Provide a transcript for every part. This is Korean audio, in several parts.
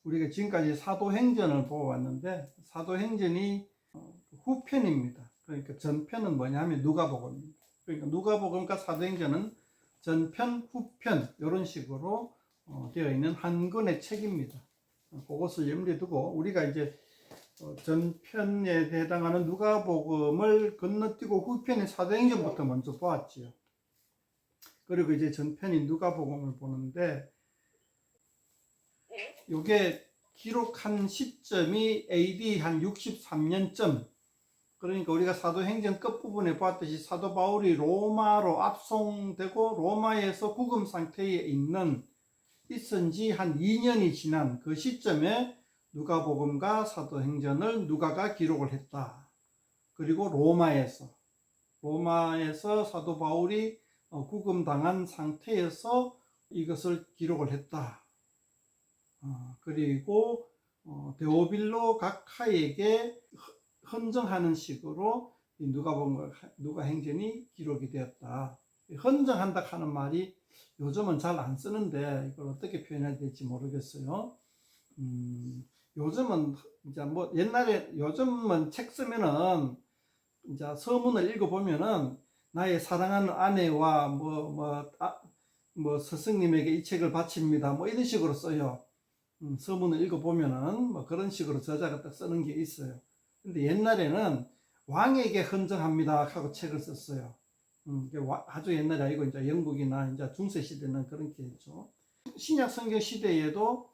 우리가 지금까지 사도행전을 보고 왔는데 사도행전이 후편입니다. 그러니까 전편은 뭐냐면 누가복음입니다. 그러니까 누가복음과 사도행전은 전편, 후편 이런 식으로 되어 있는 한 권의 책입니다. 그것을 염두에 두고 우리가 이제 전편에 해당하는 누가복음을 건너뛰고 후편의 사도행전부터 먼저 보았지요. 그리고 이제 전편인 누가복음을 보는데 이게 기록한 시점이 AD 한 63년쯤, 그러니까 우리가 사도행전 끝부분에 봤듯이 사도 바울이 로마로 압송되고 로마에서 구금 상태에 있은 지 한 2년이 지난 그 시점에 누가복음과 사도행전을 누가가 기록을 했다. 그리고 로마에서 사도 바울이 구금당한 상태에서 이것을 기록을 했다. 그리고 데오빌로 각하에게 헌정하는 식으로 누가복음과 누가행전이 기록이 되었다. 헌정한다 하는 말이 요즘은 잘 안 쓰는데 이걸 어떻게 표현해야 될지 모르겠어요. 요즘은 이제 뭐 옛날에 요즘은 책 쓰면은 이제 서문을 읽어보면은 나의 사랑하는 아내와 뭐 스승님에게 이 책을 바칩니다. 뭐 이런 식으로 써요. 서문을 읽어보면은 뭐 그런 식으로 저자가 딱 쓰는 게 있어요. 근데 옛날에는 왕에게 헌정합니다 하고 책을 썼어요. 아주 옛날이 아니고 이제 영국이나 이제 중세 시대는 그런 게 있죠. 신약 성경 시대에도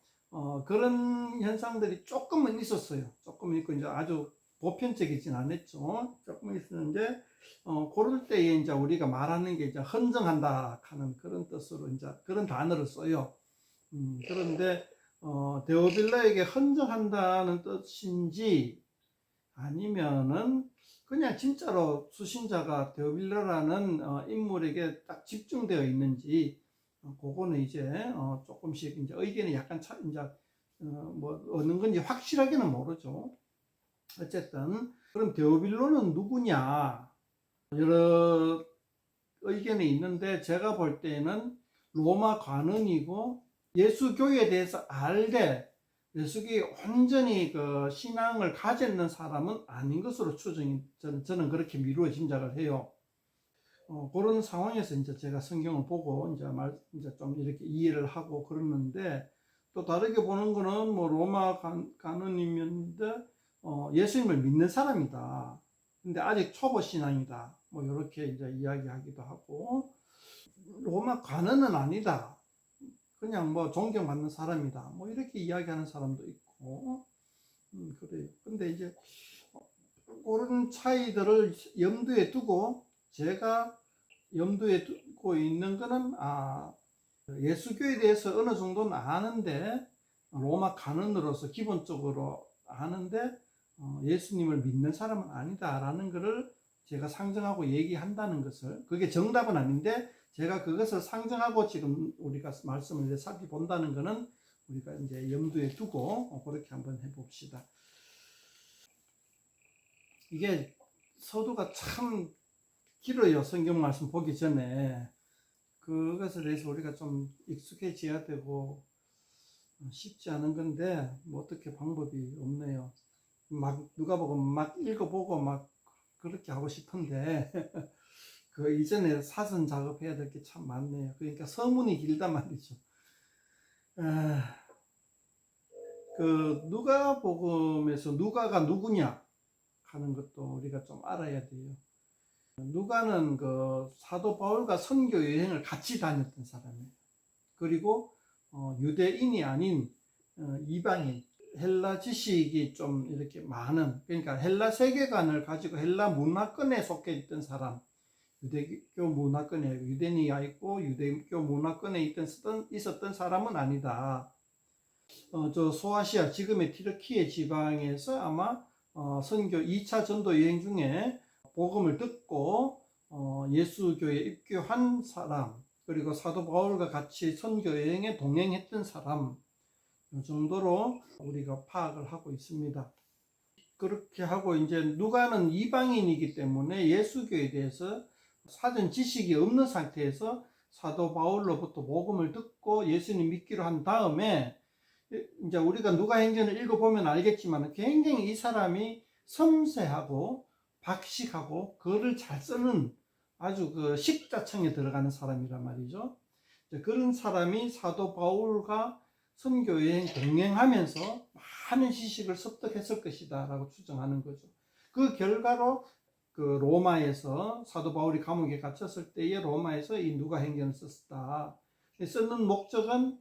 그런 현상들이 조금은 있었어요. 조금 있고 이제 아주 보편적이진 않았죠. 조금 있었는데 그럴 때에 이제 우리가 말하는 게 이제 헌정한다 하는 그런 뜻으로 이제 그런 단어를 써요. 그런데 데오빌라에게 헌정한다는 뜻인지 아니면은 그냥 진짜로 수신자가 데오빌라라는 인물에게 딱 집중되어 있는지 그거는 이제 조금씩 이제 의견이 약간 이제 뭐 어느 건지 확실하게는 모르죠. 어쨌든 그럼 데오빌로는 누구냐 여러 의견이 있는데 제가 볼 때는 로마 관원이고 예수교에 대해서 알되 예수교에 온전히 그 신앙을 가졌는 사람은 아닌 것으로 저는 그렇게 미루어 짐작을 해요. 그런 상황에서 이제 제가 성경을 보고 이제 좀 이렇게 이해를 하고 그러는데 또 다르게 보는 거는 뭐 로마 관원이면데 예수님을 믿는 사람이다. 근데 아직 초보 신앙이다. 뭐 이렇게 이제 이야기하기도 하고 로마 관원은 아니다. 그냥 뭐 존경받는 사람이다. 뭐 이렇게 이야기하는 사람도 있고 그래요. 근데 이제 그런 차이들을 염두에 두고 제가 염두에 두고 있는 거는 예수교에 대해서 어느 정도는 아는데 로마 관원으로서 기본적으로 아는데 예수님을 믿는 사람은 아니다라는 것을 제가 상정하고 얘기한다는 것을, 그게 정답은 아닌데 제가 그것을 상정하고 지금 우리가 말씀을 이제 살펴본다는 것은 우리가 이제 염두에 두고 그렇게 한번 해봅시다. 이게 서두가 참 길어요. 성경 말씀 보기 전에 그것에 대해서 우리가 좀 익숙해져야 되고 쉽지 않은 건데 뭐 어떻게 방법이 없네요. 누가복음 막 읽어보고 막 그렇게 하고 싶은데 그 이전에 사선 작업해야 될 게 참 많네요. 그러니까 서문이 길단 말이죠. 그 누가복음에서 누가가 누구냐 하는 것도 우리가 좀 알아야 돼요. 누가는 그 사도 바울과 선교 여행을 같이 다녔던 사람이에요. 그리고 유대인이 아닌 이방인, 헬라 지식이 좀 이렇게 많은, 그러니까 헬라 세계관을 가지고 헬라 문화권에 속해 있던 사람, 유대교 문화권에 유대인이 있고 유대교 문화권에 있었던 사람은 아니다. 저 소아시아, 지금의 튀르키예 지방에서 아마 선교 2차 전도 여행 중에 복음을 듣고 예수교에 입교한 사람, 그리고 사도 바울과 같이 선교 여행에 동행했던 사람, 이 정도로 우리가 파악을 하고 있습니다. 그렇게 하고 이제 누가는 이방인이기 때문에 예수교에 대해서 사전 지식이 없는 상태에서 사도 바울로부터 복음을 듣고 예수님 믿기로 한 다음에 이제 우리가 누가행전을 읽어보면 알겠지만 굉장히 이 사람이 섬세하고 박식하고 글을 잘 쓰는 아주 그 식자청에 들어가는 사람이란 말이죠. 그런 사람이 사도 바울과 선교 여행 동행하면서 많은 지식을 습득했을 것이다 라고 추정하는 거죠. 그 결과로 그 로마에서 사도 바울이 감옥에 갇혔을 때에 로마에서 이 누가행전을 썼다. 쓰는 목적은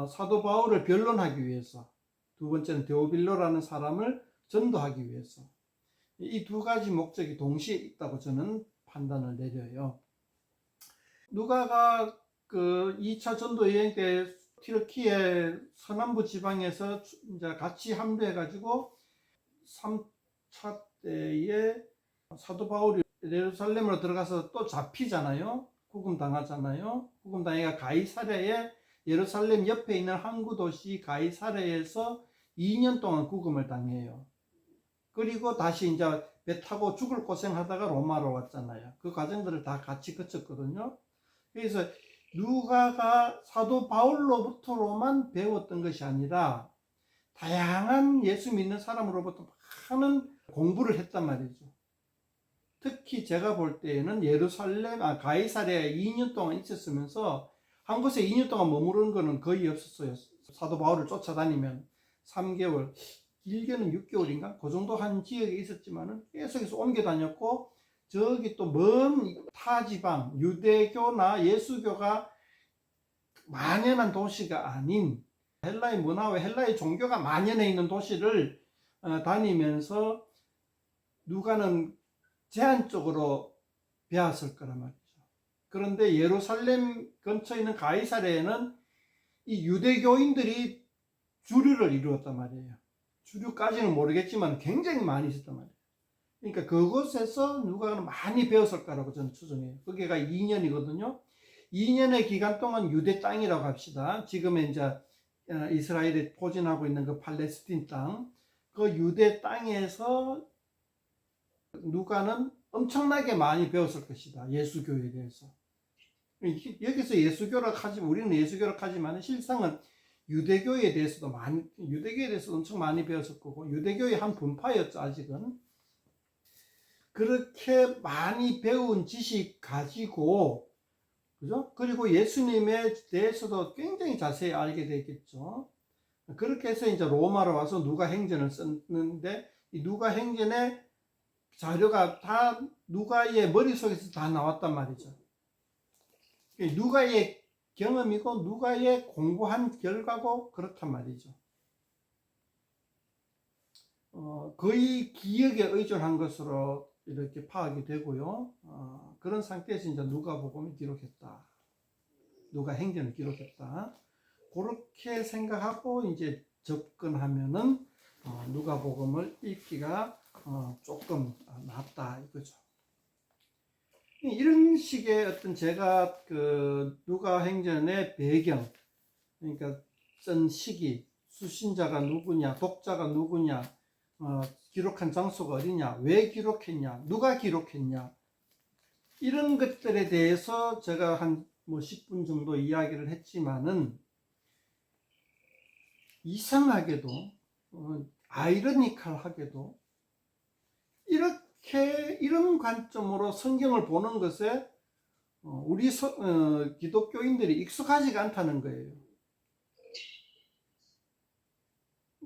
사도 바울을 변론하기 위해서, 두 번째는 데오빌로라는 사람을 전도하기 위해서, 이 두 가지 목적이 동시에 있다고 저는 판단을 내려요. 누가가 그 2차 전도 여행 때 튀르키예 서남부 지방에서 이제 같이 합류해가지고 3차 때에 사도 바울이 예루살렘으로 들어가서 또 잡히잖아요. 구금당하잖아요. 구금당해가 가이사랴에, 예루살렘 옆에 있는 항구 도시 가이사랴에서 2년 동안 구금을 당해요. 그리고 다시 이제 배 타고 죽을 고생하다가 로마로 왔잖아요. 그 과정들을 다 같이 거쳤거든요. 그래서 누가가 사도 바울로부터로만 배웠던 것이 아니라 다양한 예수 믿는 사람으로부터 많은 공부를 했단 말이죠. 특히 제가 볼 때에는 가이사랴에 2년 동안 있었으면서 한 곳에 2년 동안 머무르는 거는 거의 없었어요. 사도 바울을 쫓아다니면 3개월, 길게는 6개월인가? 그 정도 한 지역에 있었지만은 계속해서 옮겨 다녔고, 저기 또 먼 타지방, 유대교나 예수교가 만연한 도시가 아닌 헬라의 문화와 헬라의 종교가 만연해 있는 도시를 다니면서 누가는 제한적으로 배웠을 거란 말이죠. 그런데 예루살렘 근처에 있는 가이사랴에는 이 유대교인들이 주류를 이루었단 말이에요. 주류까지는 모르겠지만 굉장히 많이 있었단 말이에요. 그러니까 그곳에서 누가는 많이 배웠을 거라고 저는 추정해요. 거기가 2년이거든요. 2년의 기간 동안 유대 땅이라고 합시다. 지금의 이제 이스라엘이 포진하고 있는 그 팔레스틴 땅, 그 유대 땅에서 누가는 엄청나게 많이 배웠을 것이다. 예수교에 대해서. 여기서 예수교라 하지만, 우리는 예수교라 하지만 실상은 유대교에 대해서도 엄청 많이 배웠을 거고, 유대교의 한 분파였죠, 아직은. 그렇게 많이 배운 지식 가지고, 그죠? 그리고 예수님에 대해서도 굉장히 자세히 알게 되겠죠. 그렇게 해서 이제 로마로 와서 누가행전을 썼는데, 이 누가행전의 자료가 다 누가의 머릿속에서 다 나왔단 말이죠. 누가의 경험이고 누가의 공부한 결과고 그렇단 말이죠. 거의 기억에 의존한 것으로 이렇게 파악이 되고요. 그런 상태에서 이제 누가복음을 기록했다. 누가행전을 기록했다. 그렇게 생각하고 이제 접근하면은 누가복음을 읽기가 조금 낫다 이거죠. 이런 식의 어떤 제가 그 누가행전의 배경, 그러니까 쓴 시기, 수신자가 누구냐, 독자가 누구냐, 기록한 장소가 어디냐, 왜 기록했냐, 누가 기록했냐, 이런 것들에 대해서 제가 한 10분 정도 이야기를 했지만은, 이상하게도 아이러니컬하게도 이런 관점으로 성경을 보는 것에 우리 기독교인들이 익숙하지가 않다는 거예요.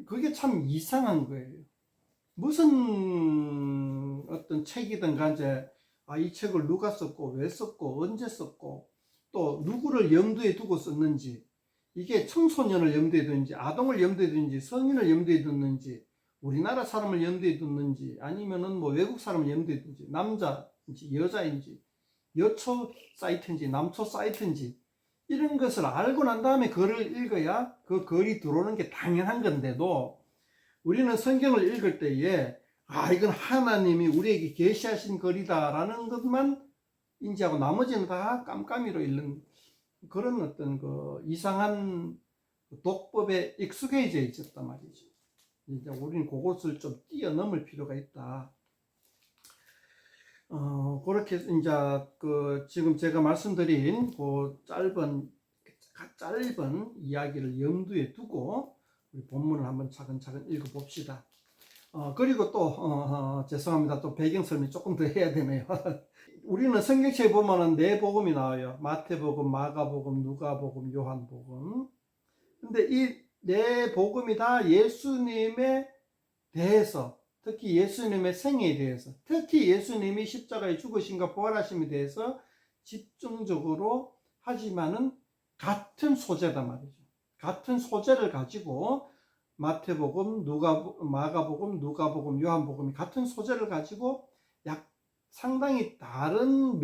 그게 참 이상한 거예요. 무슨 어떤 책이든 간에 이 책을 누가 썼고 왜 썼고 언제 썼고 또 누구를 염두에 두고 썼는지, 이게 청소년을 염두에 두는지 아동을 염두에 두는지 성인을 염두에 두는지 우리나라 사람을 염두에 두는지 아니면은 뭐 외국 사람을 염두에 두는지, 남자인지 여자인지 여초 사이트인지 남초 사이트인지 이런 것을 알고 난 다음에 글을 읽어야 그 글이 들어오는 게 당연한 건데도, 우리는 성경을 읽을 때에 이건 하나님이 우리에게 계시하신 글이다 라는 것만 인지하고 나머지는 다 깜깜이로 읽는 그런 어떤 그 이상한 독법에 익숙해져 있었단 말이죠. 이제 우리는 그것을 좀 뛰어넘을 필요가 있다. 그렇게 이제 그 지금 제가 말씀드린 그 짧은 이야기를 염두에 두고 우리 본문을 한번 차근차근 읽어봅시다. 그리고 또 죄송합니다. 또 배경 설명 조금 더 해야 되네요. 우리는 성경책에 보면은 네 복음이 나와요. 마태복음, 마가복음, 누가복음, 요한복음. 근데 이 네 복음이 다 예수님에 대해서, 특히 예수님의 생애에 대해서, 특히 예수님이 십자가에 죽으심과 부활하심에 대해서 집중적으로 하지만은 같은 소재다 말이죠. 같은 소재를 가지고 마태복음, 마가복음, 누가복음, 요한복음이 같은 소재를 가지고 상당히 다른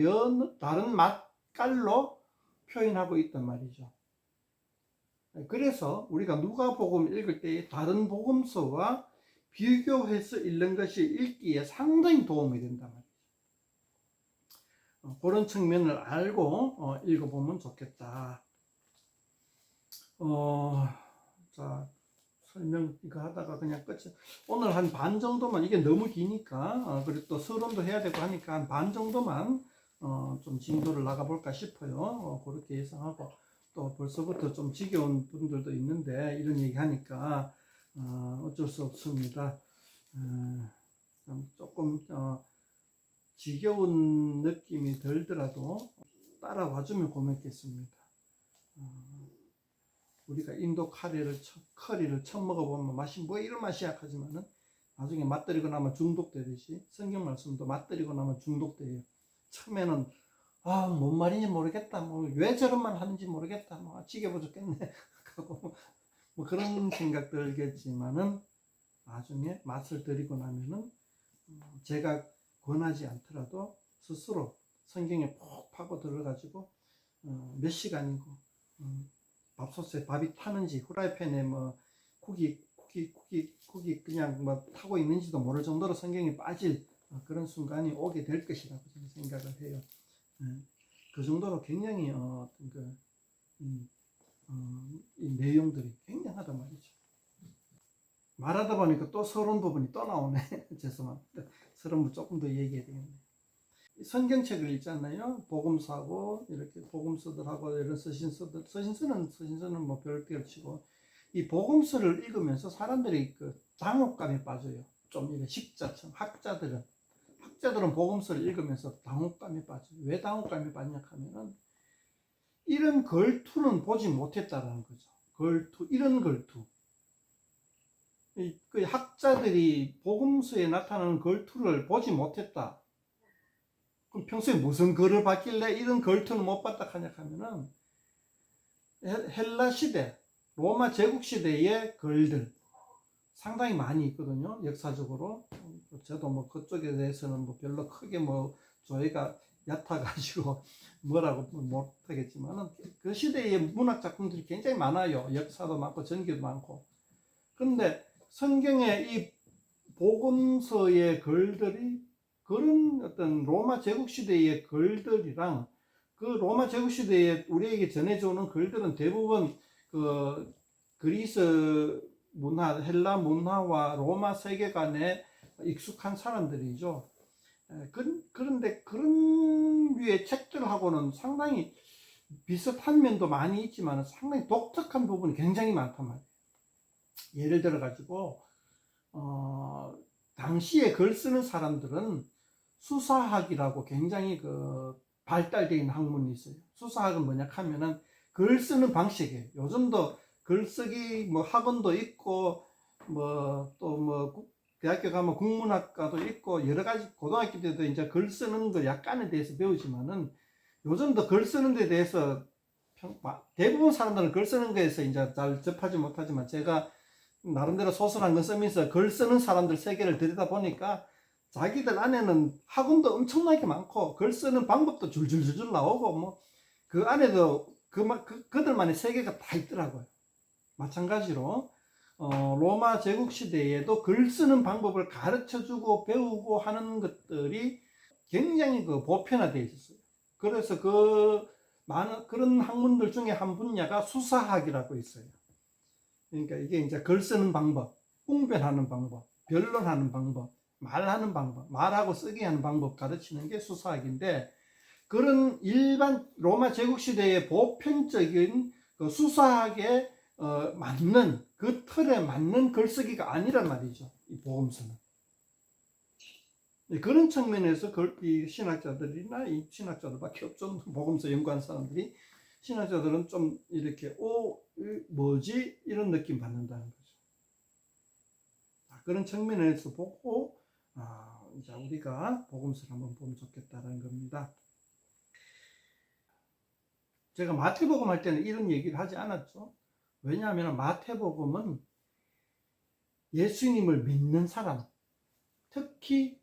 맛깔로 표현하고 있단 말이죠. 그래서 우리가 누가복음 읽을 때 다른 복음서와 비교해서 읽는 것이 읽기에 상당히 도움이 된단 말이죠. 그런 측면을 알고 읽어보면 좋겠다. 자, 설명 이거 하다가 그냥 끝이. 오늘 한 반 정도만, 이게 너무 기니까 그리고 또 서론도 해야 되고 하니까 한 반 정도만 좀 진도를 나가볼까 싶어요. 그렇게 예상하고, 또 벌써부터 좀 지겨운 분들도 있는데 이런 얘기 하니까 어쩔 수 없습니다. 조금 지겨운 느낌이 들더라도 따라와주면 고맙겠습니다. 우리가 인도 커리를 처음 먹어보면 맛이 뭐 이런 맛이 약하지만은 나중에 맛들이고 나면 중독되듯이 성경 말씀도 맛들이고 나면 중독돼요. 처음에는 뭔 말인지 모르겠다, 뭐 왜 저런 말 하는지 모르겠다, 뭐 지겨워 죽겠네 하고 뭐 그런 생각 들겠지만은 나중에 맛을 들이고 나면은 제가 권하지 않더라도 스스로 성경에 푹 파고 들어가지고 몇 시간이고 밥솥에 밥이 타는지 후라이팬에 뭐 국이 그냥 뭐 타고 있는지도 모를 정도로 성경에 빠질 그런 순간이 오게 될 것이라고 저는 생각을 해요. 그 정도로 굉장히 이 내용들이 굉장하단 말이죠. 말하다 보니까 또 서론 부분이 또 나오네. 죄송합니다. 서론 조금 더 얘기해야 되겠네. 성경책을 읽잖아요. 복음서하고 이렇게 복음서들하고 이런 서신서는 뭐 별개를 치고, 이 복음서를 읽으면서 사람들이 그 당혹감에 빠져요. 좀 이런 식자처럼 학자들은 복음서를 읽으면서 당혹감에 빠져요. 왜 당혹감에 빠지냐 하면은 이런 걸투는 보지 못했다라는 거죠. 이런 걸투. 그 학자들이 복음서에 나타나는 걸투를 보지 못했다. 그럼 평소에 무슨 글을 봤길래 이런 걸투는 못 봤다 하냐 하면은 헬라 시대, 로마 제국 시대의 글들 상당히 많이 있거든요. 역사적으로. 저도 뭐 그쪽에 대해서는 뭐 별로 크게 뭐 조예가 얕아가지고 뭐라고 못하겠지만은 그 시대의 문학 작품들이 굉장히 많아요. 역사도 많고 전기도 많고. 그런데 성경의 이 복음서의 글들이 그런 어떤 로마 제국 시대의 글들이랑 그 로마 제국 시대에 우리에게 전해져 오는 글들은 대부분 그 그리스 문화, 헬라 문화와 로마 세계관에 익숙한 사람들이죠. 그런데 그런 류의 책들하고는 상당히 비슷한 면도 많이 있지만 상당히 독특한 부분이 굉장히 많단 말이에요. 예를 들어 가지고 당시에 글 쓰는 사람들은 수사학이라고 굉장히 그 발달되어 있는 학문이 있어요. 수사학은 뭐냐 하면은 글 쓰는 방식이에요. 요즘도 글쓰기 뭐 학원도 있고 뭐 또 뭐 대학교 가면 국문학과도 있고 여러 가지, 고등학교 때도 이제 글 쓰는 거 약간에 대해서 배우지만은 요즘도 글 쓰는 데 대해서 대부분 사람들은 글 쓰는 거에서 이제 잘 접하지 못하지만 제가 나름대로 소설한 거 쓰면서 글 쓰는 사람들 세계를 들여다 보니까 자기들 안에는 학원도 엄청나게 많고 글 쓰는 방법도 줄줄줄 나오고 뭐 그 안에도 그들만의 세계가 다 있더라고요. 마찬가지로 로마 제국 시대에도 글 쓰는 방법을 가르쳐주고 배우고 하는 것들이 굉장히 그 보편화되어 있었어요. 그래서 그런 학문들 중에 한 분야가 수사학이라고 있어요. 그러니까 이게 이제 글 쓰는 방법, 웅변하는 방법, 변론하는 방법, 말하는 방법, 말하고 쓰게 하는 방법 가르치는 게 수사학인데, 그런 일반 로마 제국 시대의 보편적인 그 수사학의 맞는 그 틀에 맞는 글쓰기가 아니란 말이죠. 이 복음서는. 그런 측면에서 이 신학자들이나 이 신학자들밖에 없죠. 복음서 연구한 사람들이. 신학자들은 좀 이렇게 뭐지? 이런 느낌 받는다는 거죠. 그런 측면에서 보고 이제 우리가 복음서를 한번 보면 좋겠다는 겁니다. 제가 마태복음 할 때는 이런 얘기를 하지 않았죠. 왜냐하면 마태복음은 예수님을 믿는 사람, 특히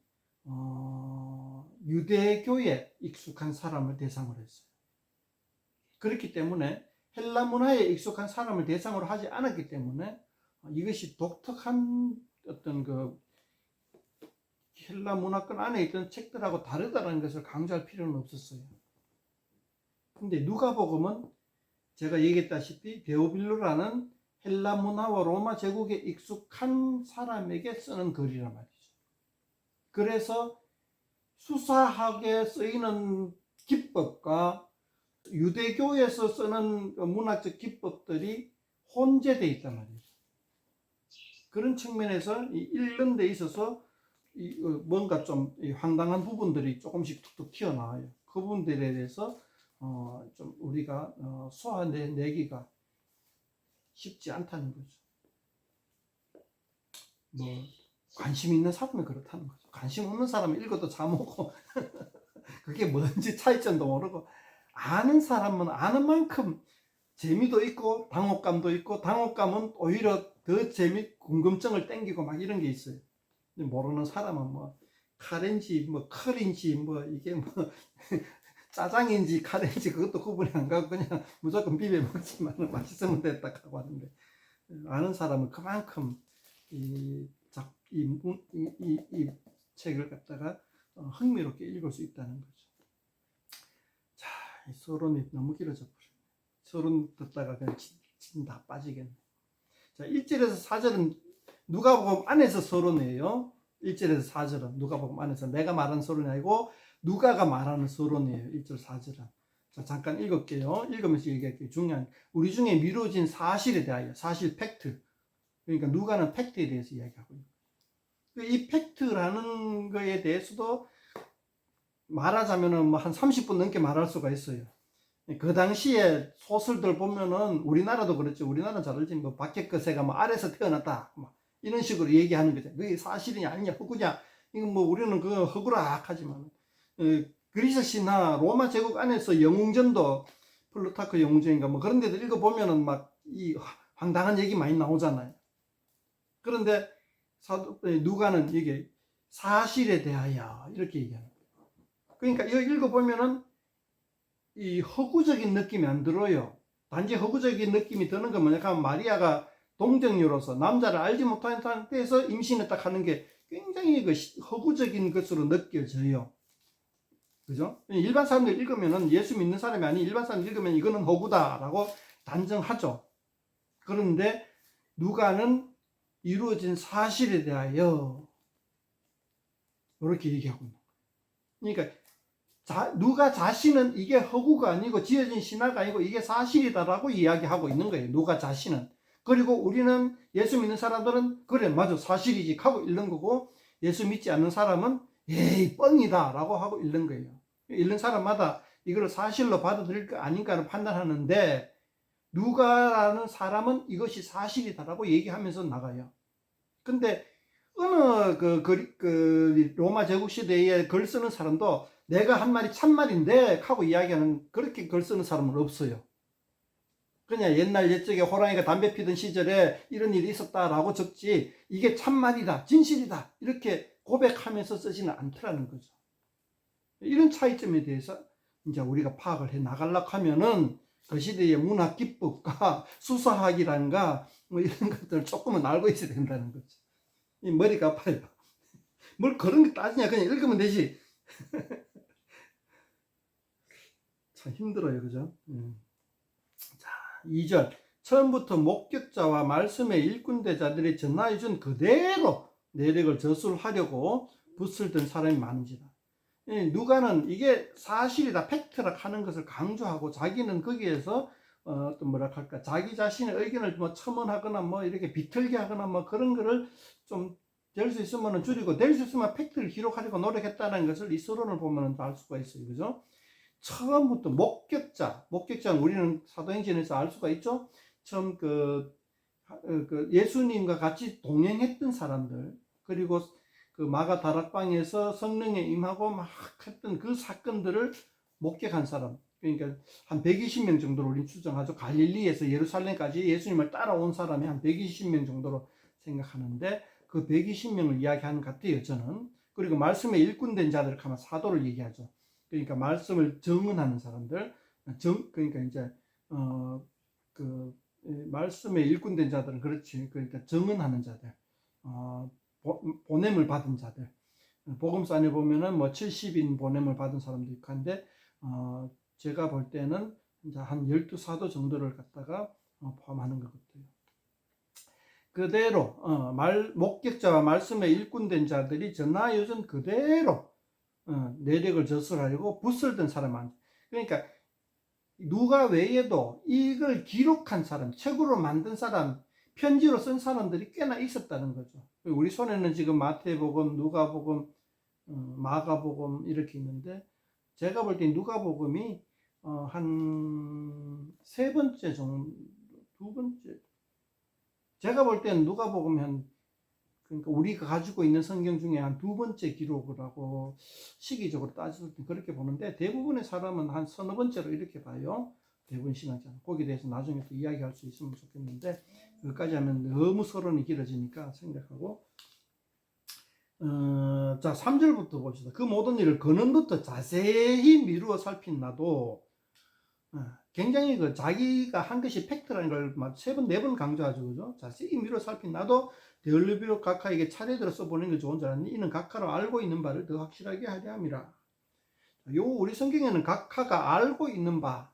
유대교에 익숙한 사람을 대상으로 했어요. 그렇기 때문에 헬라 문화에 익숙한 사람을 대상으로 하지 않았기 때문에 이것이 독특한 어떤 그 헬라 문화권 안에 있던 책들하고 다르다는 것을 강조할 필요는 없었어요. 근데 누가복음은 제가 얘기했다시피 데오빌로라는 헬라 문화와 로마 제국에 익숙한 사람에게 쓰는 글이란 말이죠. 그래서 수사학에 쓰이는 기법과 유대교에서 쓰는 문학적 기법들이 혼재되어 있단 말이죠. 그런 측면에서 읽는 데 있어서 뭔가 좀 황당한 부분들이 조금씩 툭툭 튀어나와요. 그 부분들에 대해서 좀 우리가 소화내기가 쉽지 않다는 거죠. 뭐 관심 있는 사람은 그렇다는 거죠. 관심 없는 사람은 읽어도 잠오고 그게 뭔지 차이점도 모르고, 아는 사람은 아는 만큼 재미도 있고 당혹감도 있고, 당혹감은 오히려 더 궁금증을 땡기고 막 이런 게 있어요. 모르는 사람은 뭐 카레인지 뭐 컬인지 뭐 이게 뭐 짜장인지 카레인지 그것도 구분이 안 가고 그냥 무조건 비벼 먹지만 맛있으면 됐다 하고 하는데, 아는 사람은 그만큼 이 책을 갖다가 흥미롭게 읽을 수 있다는 거죠. 자, 이 서론이 너무 길어져 버렸네. 서론 듣다가 그냥 진 다 빠지겠네. 자, 1절에서 4절은 누가복음 안에서 서론이에요. 1절에서 4절은 누가복음 안에서 내가 말하는 서론이 아니고 누가가 말하는 서론이에요. 1절 4절은. 자, 잠깐 읽을게요. 읽으면서 얘기할게요. 중요한, 우리 중에 미뤄진 사실에 대하여, 사실 팩트. 그러니까 누가는 팩트에 대해서 이야기하고 있는 거예요. 이 팩트라는 거에 대해서도 말하자면은 뭐 한 30분 넘게 말할 수가 있어요. 그 당시에 소설들 보면은 우리나라도 그렇죠. 우리나라는 잘 알지. 뭐 박해거세가 뭐 아래서 태어났다, 막 이런 식으로 얘기하는 거죠. 그게 사실이냐 아니냐 허구냐, 이건 뭐 우리는 그거 허구라 하지만 그리스 신화 로마 제국 안에서 영웅전도 플루타크 영웅전인가 뭐 그런 데들 읽어보면은 막 이 황당한 얘기 많이 나오잖아요. 그런데 누가는 이게 사실에 대하여 이렇게 얘기하는 거예요. 그러니까 이거 읽어보면은 이 허구적인 느낌이 안 들어요. 단지 허구적인 느낌이 드는 건 뭐냐 하면 마리아가 동정녀로서 남자를 알지 못하는 상태에서 임신했다 하는 게 굉장히 그 허구적인 것으로 느껴져요. 그죠? 일반 사람들 읽으면은, 예수 믿는 사람이 아닌 일반 사람들 읽으면 이거는 허구다라고 단정하죠. 그런데 누가는 이루어진 사실에 대하여 이렇게 얘기하고 있는 거예요. 그러니까 누가 자신은 이게 허구가 아니고 지어진 신화가 아니고 이게 사실이다라고 이야기하고 있는 거예요. 누가 자신은. 그리고 우리는, 예수 믿는 사람들은 그래 맞아 사실이지 하고 읽는 거고, 예수 믿지 않는 사람은 에이 뻥이다 라고 하고 읽는 거예요. 읽는 사람마다 이걸 사실로 받아들일 거 아닌가를 판단하는데, 누가라는 사람은 이것이 사실이다라고 얘기하면서 나가요. 근데 어느 로마 제국 시대에 글 쓰는 사람도 내가 한 말이 참말인데 하고 이야기하는, 그렇게 글 쓰는 사람은 없어요. 그냥 옛날 옛적에 호랑이가 담배 피던 시절에 이런 일이 있었다라고 적지, 이게 참말이다 진실이다 이렇게 고백하면서 쓰지는 않더라는 거죠. 이런 차이점에 대해서 이제 우리가 파악을 해 나가려고 하면은 그 시대의 문학 기법과 수사학이란가 뭐 이런 것들을 조금은 알고 있어야 된다는 거죠. 이 머리가 아파요. 뭘 그런 게 따지냐, 그냥 읽으면 되지. 참 힘들어요, 그죠? 자, 2절. 처음부터 목격자와 말씀의 일꾼대자들이 전하여준 그대로 내력을 저술하려고 붓을 든 사람이 많은지라. 누가는 이게 사실이다, 팩트라 하는 것을 강조하고 자기는 거기에서 어떤 뭐라 할까 자기 자신의 의견을 뭐 첨언하거나 뭐 이렇게 비틀게 하거나 뭐 그런 거를 좀 될 수 있으면 줄이고 될 수 있으면 팩트를 기록하려고 노력했다는 것을 이 서론을 보면 알 수가 있어요. 그죠? 처음부터 목격자는 우리는 사도행전에서 알 수가 있죠. 처음 그 예수님과 같이 동행했던 사람들, 그리고 그 마가 다락방에서 성령에 임하고 막 했던 그 사건들을 목격한 사람, 그러니까 한 120명 정도로 우리 추정하죠. 갈릴리에서 예루살렘까지 예수님을 따라온 사람이 한 120명 정도로 생각하는데 그 120명을 이야기하는 것 같아요, 저는. 그리고 말씀에 일꾼된 자들 하면 사도를 얘기하죠. 그러니까 말씀을 정언하는 사람들, 그러니까 이제 말씀에 일꾼된 자들은 그렇지. 그러니까 정언하는 자들, 보냄을 받은 자들. 복음서 안에 보면은 뭐 70인 보냄을 받은 사람도 있고 한데, 제가 볼 때는 이제 한 12사도 정도를 갖다가 포함하는 것 같아요. 그대로 목격자와 말씀에 일꾼된 자들이 전하여준 그대로 내력을 저술하려고 붓을 사람한. 그러니까 누가 외에도 이걸 기록한 사람, 책으로 만든 사람, 편지로 쓴 사람들이 꽤나 있었다는 거죠. 우리 손에는 지금 마태복음, 누가복음, 마가복음 이렇게 있는데, 제가 볼 때 누가복음이 한 세 번째 정도, 두 번째. 제가 볼 때는 누가복음이 그러니까 우리가 가지고 있는 성경 중에 한 두 번째 기록을 하고, 시기적으로 따졌을 때 그렇게 보는데, 대부분의 사람은 한 서너 번째로 이렇게 봐요. 대부분 신학자는. 거기에 대해서 나중에 또 이야기할 수 있으면 좋겠는데, 그것까지 하면 너무 서론이 길어지니까 생략하고. 자, 3절부터 봅시다. 그 모든 일을 근원부터 자세히 미루어 살핀 나도, 굉장히 자기가 한 것이 팩트라는 걸 세 번, 네 번 강조하죠. 그죠? 자세히 미루어 살핀 나도 데올리비로 각하에게 차례대로 써보는 게 좋은 줄 알았니? 이는 각하로 알고 있는 바를 더 확실하게 하려 함이라. 우리 성경에는 각하가 알고 있는 바,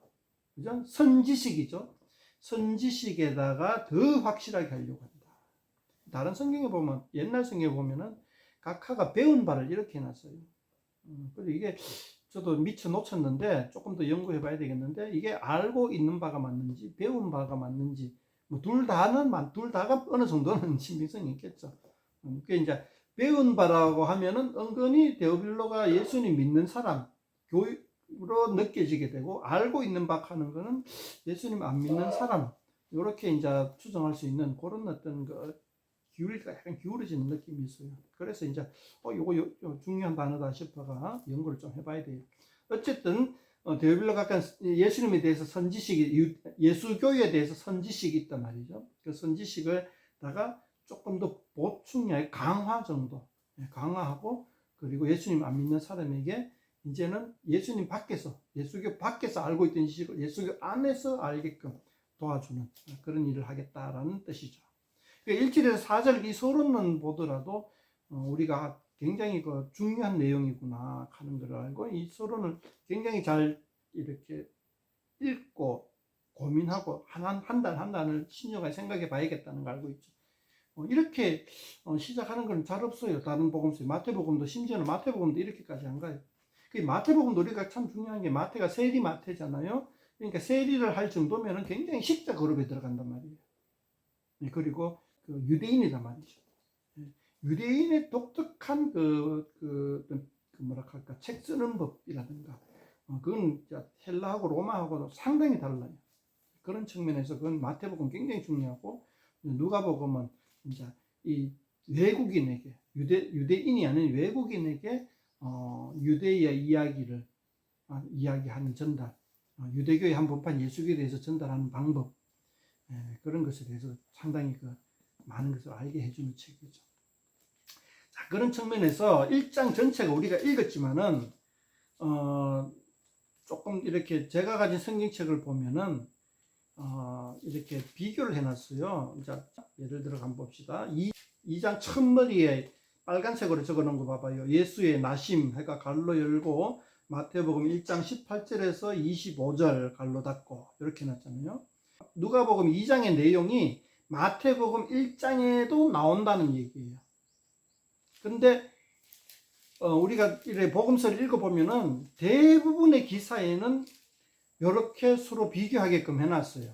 그죠? 선지식이죠. 선지식에다가 더 확실하게 하려고 한다. 다른 성경에 보면, 옛날 성경에 보면은 각하가 배운 바를 이렇게 해놨어요. 그래서 이게 저도 미처 놓쳤는데 조금 더 연구해 봐야 되겠는데, 이게 알고 있는 바가 맞는지 배운 바가 맞는지 뭐 둘 다가 어느 정도는 신빙성이 있겠죠. 그게 이제 배운 바라고 하면은 은근히 데오빌로가 예수님 믿는 사람 교육으로 느껴지게 되고, 알고 있는 바 하는 거는 예수님 안 믿는 사람, 이렇게 이제 추정할 수 있는 그런 어떤 약간 기울어지는 느낌이 있어요. 그래서 이제 요거 중요한 단어다 싶어가 연구를 좀 해봐야 돼요. 어쨌든 데오빌로가 약간 예수님에 대해서 예수교에 대해서 선지식이 있단 말이죠. 그 선지식을다가 조금 더 보충해 강화 정도, 강화하고, 그리고 예수님 안 믿는 사람에게 이제는 예수님 밖에서, 예수교 밖에서 알고 있던 지식을 예수교 안에서 알게끔 도와주는 그런 일을 하겠다라는 뜻이죠. 1절에서 4절 이 서론만 보더라도 우리가 굉장히 중요한 내용이구나 하는 걸 알고, 이 서론을 굉장히 잘 이렇게 읽고 고민하고 한 단 한 단을 신중하게 생각해 봐야겠다는 걸 알고 있죠. 이렇게 시작하는 건 잘 없어요. 다른 복음서, 마태복음도, 심지어는 마태복음도 이렇게까지 안 가요. 마태복음도 우리가 참 중요한 게, 마태가 세리 마태잖아요. 그러니까 세리를 할 정도면 굉장히 식자 그룹에 들어간단 말이에요. 그리고 유대인이란 말이죠. 유대인의 독특한 책 쓰는 법이라든가, 그건 헬라하고 로마하고도 상당히 달라요. 그런 측면에서 그건 마태복음 굉장히 중요하고, 누가복음은 이제 이 외국인에게, 유대인이 아닌 외국인에게 유대의 이야기를 이야기하는 전달, 유대교의 한 본판 예수교에 대해서 전달하는 방법, 그런 것에 대해서 상당히 많은 것을 알게 해주는 책이죠. 자, 그런 측면에서 1장 전체가 우리가 읽었지만은 조금 이렇게 제가 가진 성경책을 보면은 이렇게 비교를 해놨어요. 자, 예를 들어 한번 봅시다. 2장 첫머리에 빨간색으로 적어놓은 거 봐봐요. 예수의 나심 해가 갈로 열고, 마태복음 1장 18절에서 25절 갈로 닫고 이렇게 해놨잖아요. 누가복음 2장의 내용이 마태복음 1장에도 나온다는 얘기예요. 근데 우리가 이래 복음서를 읽어보면은 대부분의 기사에는 이렇게 서로 비교하게끔 해놨어요.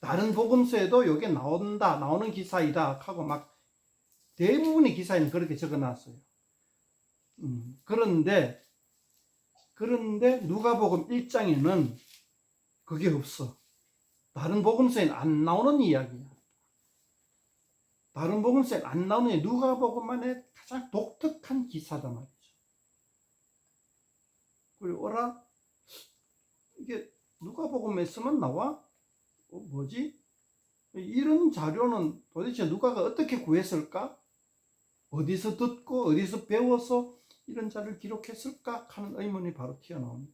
다른 복음서에도 이게 나오는 기사이다 하고 막 대부분의 기사에는 그렇게 적어놨어요. 그런데 누가복음 1장에는 그게 없어. 다른 복음서에는 안 나오는 이야기야. 다른 복음서에는 안 나오는 누가복음만의 가장 독특한 기사단 말이죠. 그리고 이게 누가복음에서만 나와? 뭐지? 이런 자료는 도대체 누가가 어떻게 구했을까? 어디서 듣고 어디서 배워서 이런 자료를 기록했을까 하는 의문이 바로 튀어나옵니다.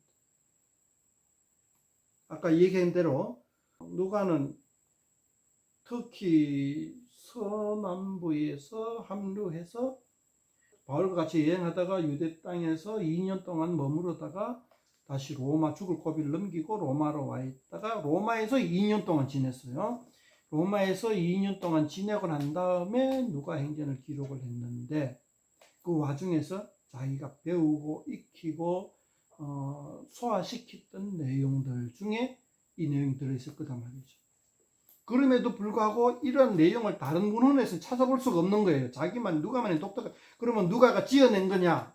아까 얘기한 대로 누가는 특히 서남부에서 합류해서 바울과 같이 여행하다가 유대 땅에서 2년 동안 머무르다가 다시 로마 죽을 고비를 넘기고 로마로 와 있다가 로마에서 2년 동안 지냈어요. 로마에서 2년 동안 지내고 난 다음에 누가행전을 기록을 했는데 그 와중에서 자기가 배우고 익히고 소화시켰던 내용들 중에 이 내용이 들어있을 거단 말이죠. 그럼에도 불구하고 이런 내용을 다른 문헌에서 찾아볼 수가 없는 거예요. 누가만의 독특한. 그러면 누가가 지어낸 거냐?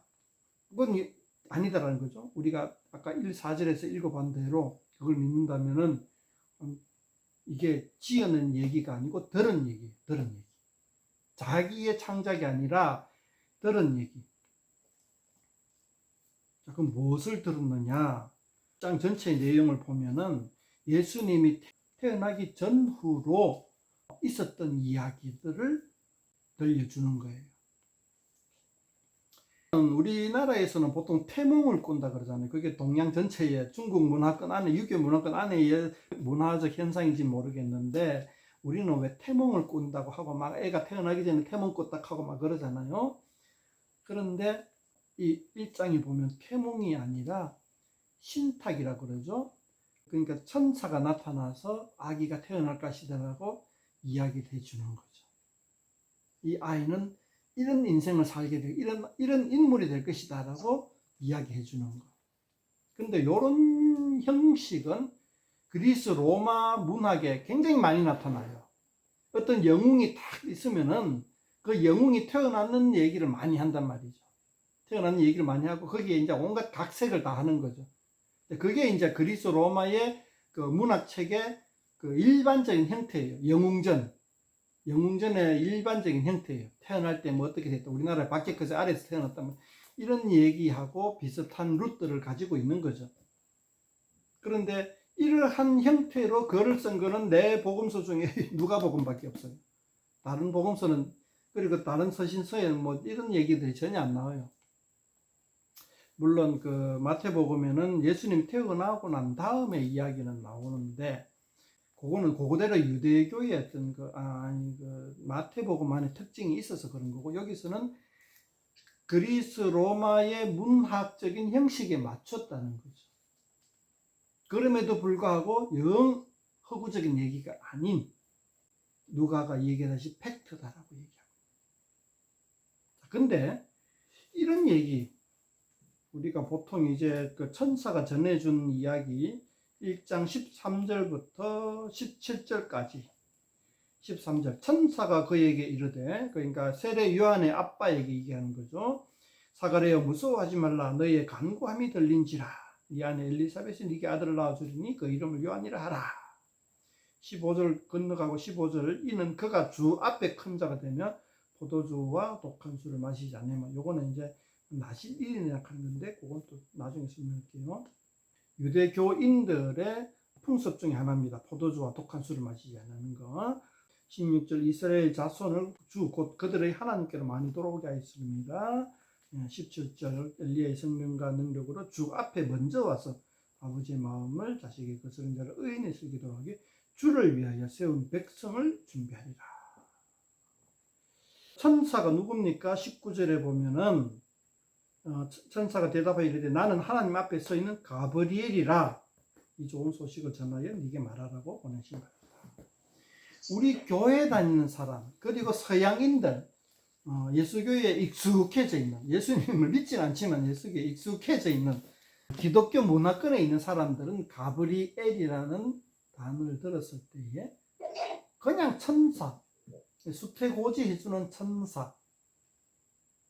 그건 아니다라는 거죠. 우리가 아까 4절에서 읽어본 대로 그걸 믿는다면은 이게 지어낸 얘기가 아니고 들은 얘기. 자기의 창작이 아니라 들은 얘기. 자, 그럼 무엇을 들었느냐? 장 전체의 내용을 보면은 예수님이 태어나기 전후로 있었던 이야기들을 들려주는 거예요. 우리나라에서는 보통 태몽을 꾼다 그러잖아요. 그게 동양 전체의 중국 문화권 안에, 유교 문화권 안에 문화적 현상인지 모르겠는데 우리는 왜 태몽을 꾼다고 하고 막 애가 태어나기 전에 태몽 꿨다 하고 막 그러잖아요. 그런데 이 1장에 보면 태몽이 아니라 신탁이라고 그러죠. 그러니까 천사가 나타나서 아기가 태어날 것이다라고 이야기를 해주는 거죠. 이 아이는 이런 인생을 살게 되고 이런 인물이 될 것이다라고 이야기해 주는 거. 근데 이런 형식은 그리스 로마 문학에 굉장히 많이 나타나요. 어떤 영웅이 딱 있으면은 그 영웅이 태어나는 얘기를 많이 한단 말이죠. 태어나는 얘기를 많이 하고 거기에 이제 온갖 각색을 다 하는 거죠. 그게 이제 그리스 로마의 그 문학책의 그 일반적인 형태예요. 영웅전의 일반적인 형태예요. 태어날 때 뭐 어떻게 됐다. 우리나라 밖에 커서 아래에서 태어났다면 이런 얘기하고 비슷한 루트를 가지고 있는 거죠. 그런데 이러한 형태로 글을 쓴 거는 내 복음서 중에 누가복음밖에 없어요. 다른 복음서는 그리고 다른 서신서에는 뭐 이런 얘기들이 전혀 안 나와요. 물론 그 마태복음에는 예수님 태어나고 난 다음에 이야기는 나오는데 그거는 그대로 유대교의 어떤 그 마태복음만의 특징이 있어서 그런 거고 여기서는 그리스 로마의 문학적인 형식에 맞췄다는 거죠. 그럼에도 불구하고 영 허구적인 얘기가 아닌 누가가 얘기하듯이 팩트다라고 얘기합니다. 근데 이런 얘기 우리가 보통 이제 그 천사가 전해준 이야기 1장 13절부터 17절까지 13절 천사가 그에게 이르되 그러니까 세례 요한의 아빠에게 얘기하는 거죠. 사가랴여 무서워하지 말라 너희의 간구함이 들린지라 네 아내 엘리사벳이 네게 아들을 낳아주리니 그 이름을 요한이라 하라. 15절 건너가고 15절 이는 그가 주 앞에 큰 자가 되면 포도주와 독한 술을 마시지 않으면 요거는 이제 나실 일이나 하는 건데 그건 또 나중에 설명할게요. 유대교인들의 풍습 중에 하나입니다. 포도주와 독한 술을 마시지 않는 거. 16절 이스라엘 자손을 주 곧 그들의 하나님께로 많이 돌아오게 하였습니다. 17절 엘리야의 성령과 능력으로 주 앞에 먼저 와서 아버지의 마음을 자식의 거스른 자를 의인에 쓰기도 하게 주를 위하여 세운 백성을 준비하리라. 천사가 누굽니까? 19절에 보면은 천사가 대답하여 이르되 나는 하나님 앞에 서 있는 가브리엘이라 이 좋은 소식을 전하여 네게 말하라고 보내신 거다. 우리 교회 다니는 사람 그리고 서양인들 예수교에 익숙해져 있는 예수님을 믿지는 않지만 예수교에 익숙해져 있는 기독교 문화권에 있는 사람들은 가브리엘이라는 단어를 들었을 때에 그냥 천사, 수태고지 해주는 천사.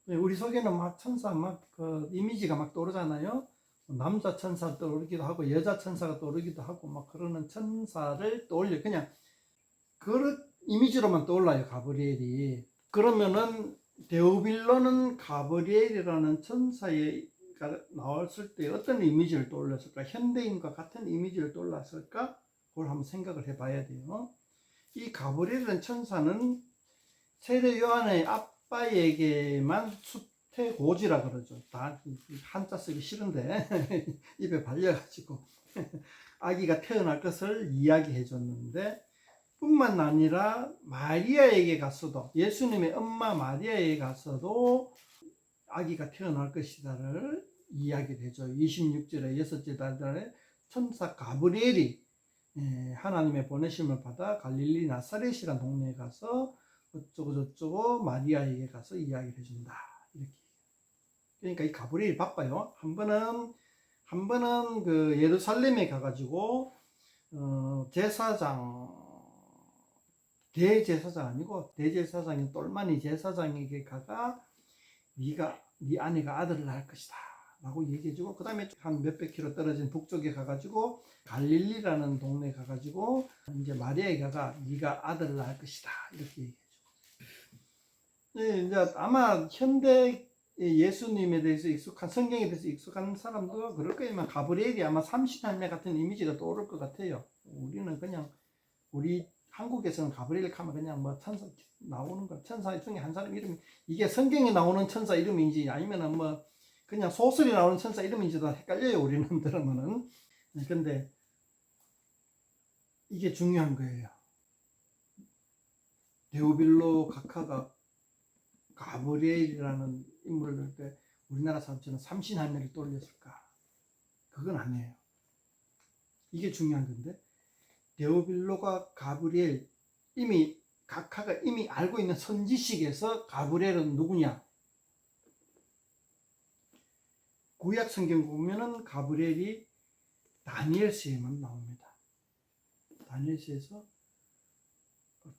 우리 속에는 막 천사 그 이미지가 막 떠오르잖아요. 남자 천사 떠오르기도 하고 여자 천사가 떠오르기도 하고 막 그러는 천사를 떠올려. 그냥 그 이미지로만 떠올라요, 가브리엘이. 그러면은 데오빌로는 가브리엘이라는 천사가 나왔을 때 어떤 이미지를 떠올렸을까? 현대인과 같은 이미지를 떠올랐을까? 그걸 한번 생각을 해봐야 돼요. 이 가브리엘이라는 천사는 세례 요한의 아빠에게만 수태고지라 그러죠. 다 한자 쓰기 싫은데 입에 발려가지고 아기가 태어날 것을 이야기해 줬는데, 뿐만 아니라 마리아에게 가서도, 예수님의 엄마 마리아에게 가서도 아기가 태어날 것이다를 이야기를 해줘요. 26절에 여섯째 달에 천사 가브리엘이 하나님의 보내심을 받아 갈릴리 나사렛이라는 동네에 가서 어쩌고 저쩌고 마리아에게 가서 이야기를 해준다. 이렇게. 그러니까 이 가브리엘이 바빠요. 한 번은 그 예루살렘에 가가지고 제사장, 대제사장 아니고 대제사장인 똘마니 제사장에게 가가 네 아내가 아들을 낳을 것이다 라고 얘기해주고, 그 다음에 한 몇백 킬로 떨어진 북쪽에 가가지고 갈릴리라는 동네에 가가지고 이제 마리아에게 가가 네가 아들을 낳을 것이다 이렇게 얘기해주고. 이제 아마 현대 예수님에 대해서 익숙한, 성경에 대해서 익숙한 사람도 그럴 거예요. 가브리엘이 아마 삼신할매 같은 이미지가 떠오를 것 같아요. 우리는 그냥, 우리 한국에서는 가브리엘 하면 그냥 뭐 천사 나오는 거, 천사 중에 한 사람 이름이, 이게 성경에 나오는 천사 이름인지 아니면은 뭐 그냥 소설이 나오는 천사 이름인지도 헷갈려요, 우리는 들으면은. 근데 이게 중요한 거예요. 데오빌로 각하가 가브리엘이라는 인물을 볼 때 우리나라 사람처럼 삼신할매를 떠올렸을까? 그건 아니에요. 이게 중요한 건데, 데오빌로가 가브리엘, 각하가 이미 알고 있는 선지식에서 가브리엘은 누구냐? 구약 성경 보면은 가브리엘이 다니엘서에만 나옵니다. 다니엘서에서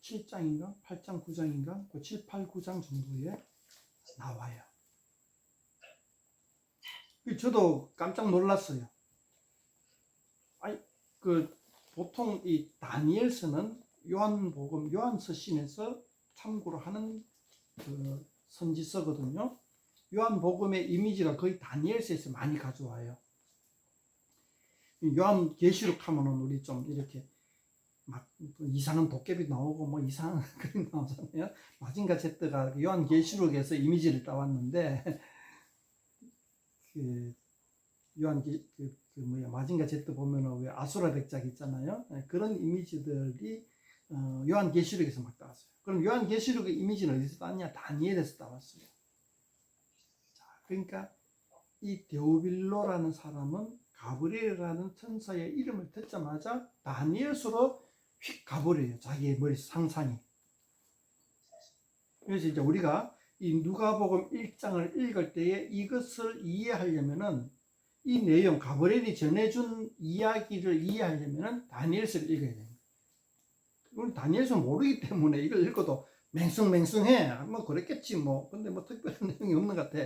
7장인가 8장 9장인가 그 7, 8, 9장 정도에 나와요. 저도 깜짝 놀랐어요. 아니, 보통 이 다니엘서는 요한복음, 요한서신에서 참고로 하는 그 선지서거든요. 요한복음의 이미지가 거의 다니엘서에서 많이 가져와요. 요한계시록 하면은 우리 좀 이렇게 막 이상한 도깨비 나오고 뭐 이상한 그림 나오잖아요. 마징가 제트가 요한계시록에서 이미지를 따왔는데, 마징가 제트 보면은 왜 아수라 백작 있잖아요. 그런 이미지들이 요한계시록에서 막 따왔어요. 그럼 요한계시록의 이미지는 어디서 따왔냐? 다니엘에서 따왔어요. 자, 그러니까 이 데오빌로라는 사람은 가브리엘이라는 천사의 이름을 듣자마자 다니엘서로 휙 가버려요. 자기의 머릿속 상상이. 그래서 이제 우리가 이 누가복음 1장을 읽을 때에 이것을 이해하려면은, 이 내용, 가브리엘이 전해준 이야기를 이해하려면은 다니엘서를 읽어야 됩니다. 우리 다니엘서 모르기 때문에 이걸 읽어도 맹숭맹숭해. 뭐 그랬겠지 뭐. 근데 뭐 특별한 내용이 없는 것 같아.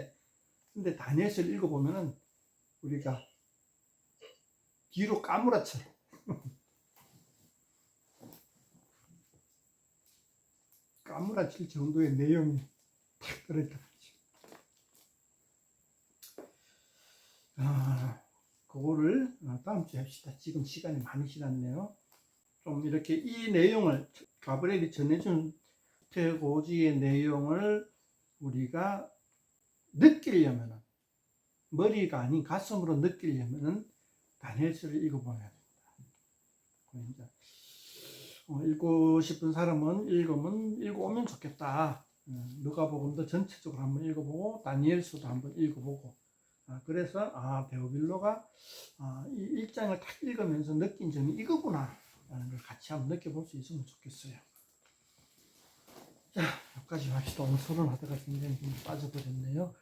근데 다니엘서를 읽어보면은 우리가 뒤로 까무라쳐. 까무라칠 정도의 내용이 탁 들어있다. 그거를 다음 주에 합시다. 지금 시간이 많이 지났네요. 좀 이렇게 이 내용을, 가브리엘이 전해준 태고지의 내용을 우리가 느끼려면은, 머리가 아닌 가슴으로 느끼려면은 다니엘서를 읽어봐야 됩니다. 읽고 싶은 사람은 읽어오면 좋겠다. 누가복음도 전체적으로 한번 읽어보고 다니엘서도 한번 읽어보고, 그래서 데오빌로가 이 1장을 딱 읽으면서 느낀 점이 이거구나 라는 걸 같이 한번 느껴볼 수 있으면 좋겠어요. 자, 여기까지 합시다. 오늘 서론하다가 굉장히 빠져버렸네요.